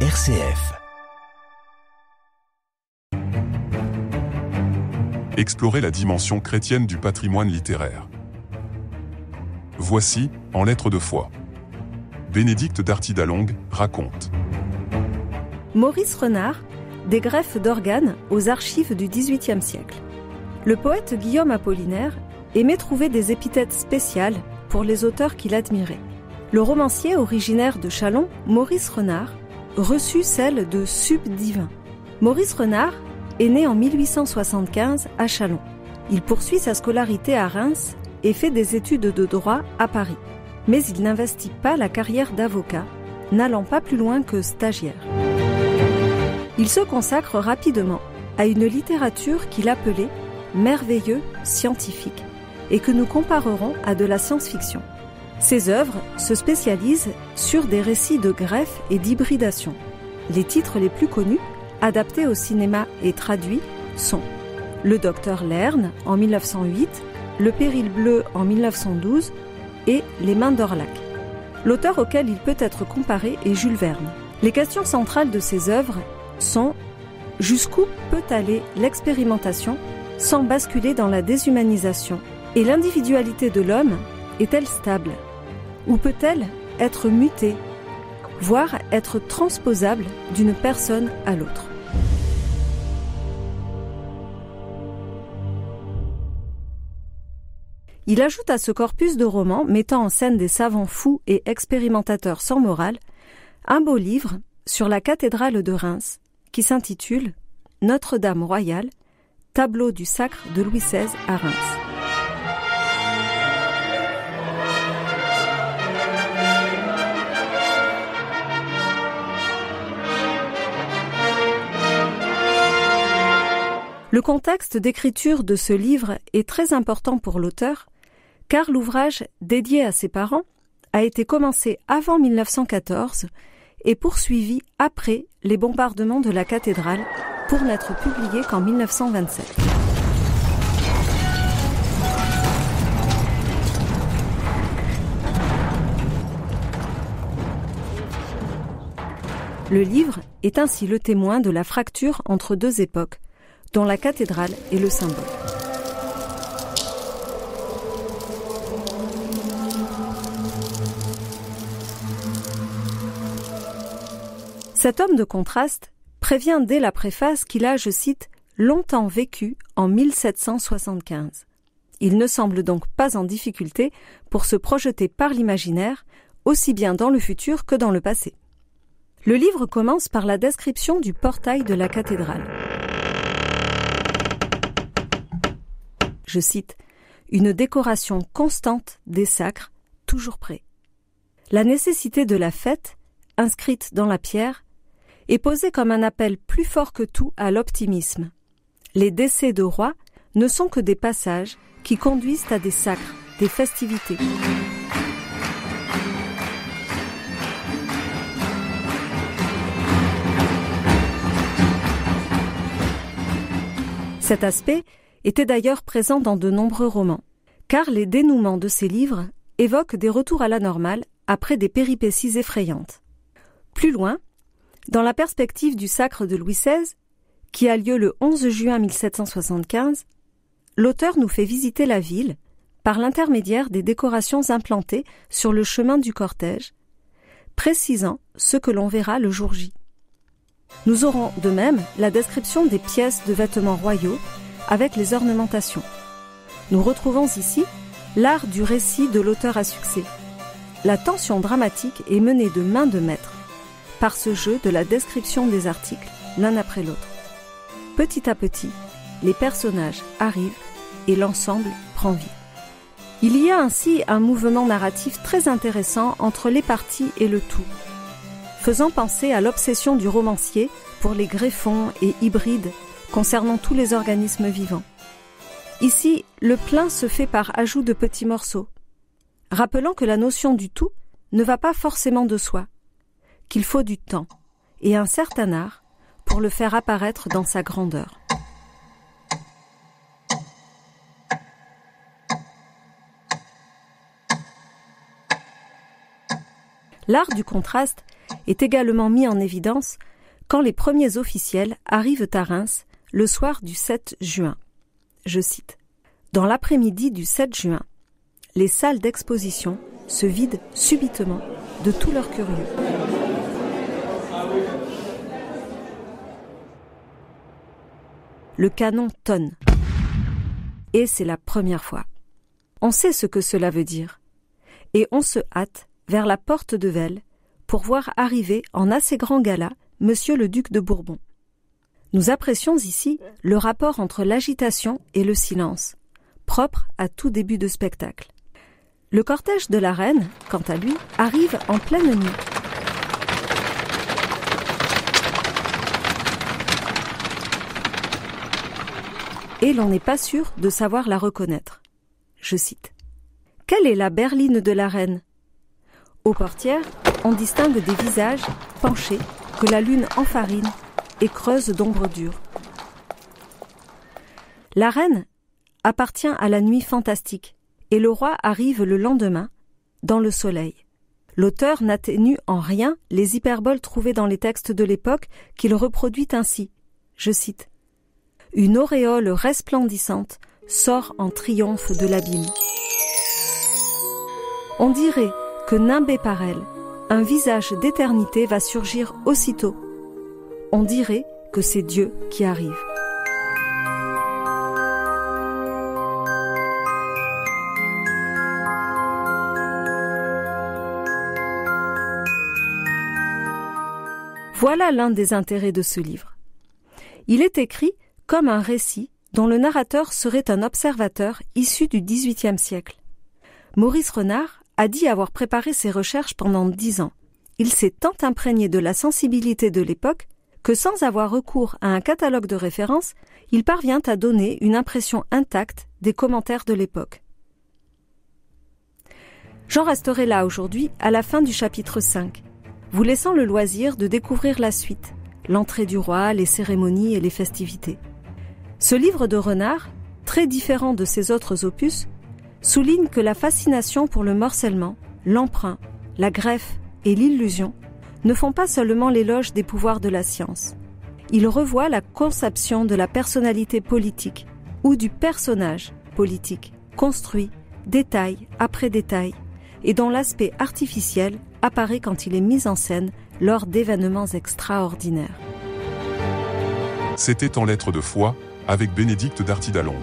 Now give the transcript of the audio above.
RCF. Explorer la dimension chrétienne du patrimoine littéraire. Voici, en lettres de foi. Bénédicte Darty-Dalong raconte. Maurice Renard, des greffes d'organes aux archives du XVIIIe siècle. Le poète Guillaume Apollinaire aimait trouver des épithètes spéciales pour les auteurs qu'il admirait. Le romancier originaire de Châlons, Maurice Renard, reçut celle de subdivin. Maurice Renard est né en 1875 à Châlons. Il poursuit sa scolarité à Reims et fait des études de droit à Paris. Mais il n'investit pas la carrière d'avocat, n'allant pas plus loin que stagiaire. Il se consacre rapidement à une littérature qu'il appelait « merveilleux scientifique » et que nous comparerons à de la science-fiction. Ses œuvres se spécialisent sur des récits de greffe et d'hybridation. Les titres les plus connus, adaptés au cinéma et traduits, sont Le Docteur Lerne en 1908, Le Péril bleu en 1912 et Les Mains d'Orlac. L'auteur auquel il peut être comparé est Jules Verne. Les questions centrales de ses œuvres sont « Jusqu'où peut aller l'expérimentation sans basculer dans la déshumanisation ? Et l'individualité de l'homme est-elle stable ? Ou peut-elle être mutée, voire être transposable d'une personne à l'autre ? Il ajoute à ce corpus de romans mettant en scène des savants fous et expérimentateurs sans morale, un beau livre sur la cathédrale de Reims qui s'intitule « Notre-Dame royale, tableau du sacre de Louis XVI à Reims ». Le contexte d'écriture de ce livre est très important pour l'auteur, car l'ouvrage dédié à ses parents a été commencé avant 1914 et poursuivi après les bombardements de la cathédrale pour n'être publié qu'en 1927. Le livre est ainsi le témoin de la fracture entre deux époques, dont la cathédrale est le symbole. Cet homme de contraste prévient dès la préface qu'il a, je cite, « longtemps vécu en 1775 ». Il ne semble donc pas en difficulté pour se projeter par l'imaginaire, aussi bien dans le futur que dans le passé. Le livre commence par la description du portail de la cathédrale. Je cite, « une décoration constante des sacres, toujours prêts. La nécessité de la fête, inscrite dans la pierre, est posée comme un appel plus fort que tout à l'optimisme. Les décès de rois ne sont que des passages qui conduisent à des sacres, des festivités. » Cet aspect était d'ailleurs présent dans de nombreux romans, car les dénouements de ces livres évoquent des retours à la normale après des péripéties effrayantes. Plus loin, dans la perspective du sacre de Louis XVI, qui a lieu le 11 juin 1775, l'auteur nous fait visiter la ville par l'intermédiaire des décorations implantées sur le chemin du cortège, précisant ce que l'on verra le jour J. Nous aurons de même la description des pièces de vêtements royaux avec les ornementations. Nous retrouvons ici l'art du récit de l'auteur à succès. La tension dramatique est menée de main de maître par ce jeu de la description des articles l'un après l'autre. Petit à petit, les personnages arrivent et l'ensemble prend vie. Il y a ainsi un mouvement narratif très intéressant entre les parties et le tout, faisant penser à l'obsession du romancier pour les greffons et hybrides concernant tous les organismes vivants. Ici, le plein se fait par ajout de petits morceaux, rappelant que la notion du tout ne va pas forcément de soi, qu'il faut du temps et un certain art pour le faire apparaître dans sa grandeur. L'art du contraste est également mis en évidence quand les premiers officiels arrivent à Reims le soir du 7 juin. Je cite : « Dans l'après-midi du 7 juin, les salles d'exposition se vident subitement de tous leurs curieux. » Le canon tonne. Et c'est la première fois. On sait ce que cela veut dire. Et on se hâte vers la porte de Vesle pour voir arriver en assez grand gala Monsieur le duc de Bourbon. Nous apprécions ici le rapport entre l'agitation et le silence, propre à tout début de spectacle. Le cortège de la reine, quant à lui, arrive en pleine nuit. Et l'on n'est pas sûr de savoir la reconnaître. Je cite : « Quelle est la berline de la reine ? Aux portières, on distingue des visages penchés que la lune enfarine et creuse d'ombres dures. » La reine appartient à la nuit fantastique et le roi arrive le lendemain dans le soleil. L'auteur n'atténue en rien les hyperboles trouvées dans les textes de l'époque qu'il reproduit ainsi. Je cite : « Une auréole resplendissante sort en triomphe de l'abîme. On dirait que nimbé par elle, un visage d'éternité va surgir aussitôt. On dirait que c'est Dieu qui arrive. » Voilà l'un des intérêts de ce livre. Il est écrit comme un récit dont le narrateur serait un observateur issu du XVIIIe siècle. Maurice Renard a dit avoir préparé ses recherches pendant 10 ans. Il s'est tant imprégné de la sensibilité de l'époque que sans avoir recours à un catalogue de références, il parvient à donner une impression intacte des commentaires de l'époque. J'en resterai là aujourd'hui à la fin du chapitre 5, vous laissant le loisir de découvrir la suite, l'entrée du roi, les cérémonies et les festivités. Ce livre de Renard, très différent de ses autres opus, souligne que la fascination pour le morcellement, l'emprunt, la greffe et l'illusion ne font pas seulement l'éloge des pouvoirs de la science. Il revoit la conception de la personnalité politique ou du personnage politique, construit détail après détail, et dont l'aspect artificiel apparaît quand il est mis en scène lors d'événements extraordinaires. C'était En lettres de foi, avec Bénédicte Darty d'Alongue.